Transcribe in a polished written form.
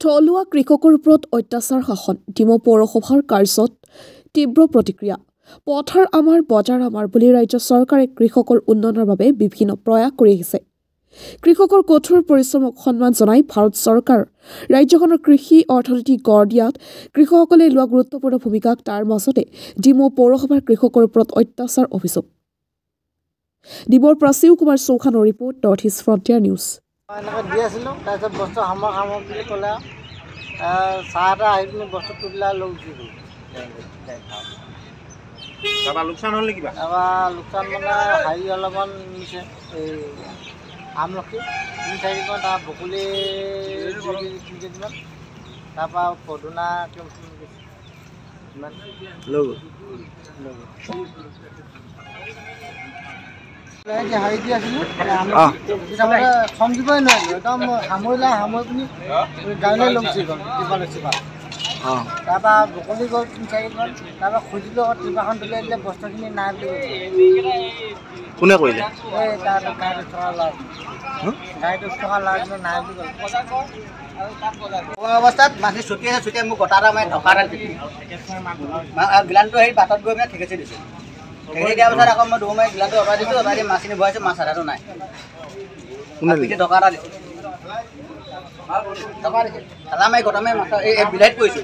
থলুৱা কৃষকৰ ওপৰত অত্যাচাৰ শাসন ডিমৌ পৌৰসভাৰ কাৰ্যত তীব্ৰ প্ৰতিক্ৰিয়া পথাৰ আমাৰ বজাৰ আমাৰ বুলি ৰাজ্য চৰকাৰে কৃষকৰ উন্নয়নৰ বাবে বিভিন্ন প্ৰয়াস কৰি আহিছে। কৃষকৰ কঠোৰ পৰিশ্ৰমক সন্মান জনাই ভাৰত চৰকাৰ ৰাজ্যখনৰ কৃষি অৰ্থনীতি গঢ় দিয়াত কৃষকসকলে লোৱা গুৰুত্বপূৰ্ণ ভূমিকাক তাৰ মাজতে ডিমৌ পৌৰসভাৰ কৃষকৰ ওপৰত অত্যাচাৰ অভিযোগ। ডিমৌৰ পৰা শিৱ কুমাৰ চৌহানৰ report north east frontier news. দি আছিলোঁ তাৰপিছত বস্তু সামগ্ৰী বুলি ক'লে চাহ এটা আহি পিনি বস্তু তুলিলে লৈ গুচি গ'ল। তাৰপৰা লোকচান হ'ল নেকি? তাৰপৰা লোকচান মানে হেৰি অলপমান নিছে এই আমলখি 3-4 তাৰ বকুলি 2 কেজিমান তাৰপৰা পদুনা ইমান লৈ গ'ল। হেৰি দি আছিলোঁ খং দিবই নোৱাৰিলোঁ একদম সামৰি পিনি গাড়ীলৈ লৈ গুচি গ'ল টিপা তাৰপৰা বকলি গ'ল 3-4 তাৰপৰা খুজিলোঁ আকৌ টিপাখন তুলি দিলে বস্তুখিনি নাই বুলি কোনে কৰিলে? এই তাৰ গাড়ীত থকা ল'ৰাজনে নাই বুলি ক'লে। অৱস্থাত মাটি ছটিয়াই ছটিয়াই মোক গটা এটা মাৰি ঢকা এটা দিছিল। গিলানটো হেৰি বাটত গৈ পেলাই ঠেকেচি দিছোঁ। ঠেকেচি দিয়াৰ পিছত আকৌ মই দৌৰ মাৰি গিলানটো অঁতৰাই দিছোঁ। অঁতৰাই দি মাছখিনি ভৰাইছোঁ, মাছ আধাটো নাই। পিঠি ঢকা এটা দিছোঁ। ঢকা দিছে ঠেলা মাৰি গটা মাৰি মাছ এই বিলাহীত পৰিছোঁ।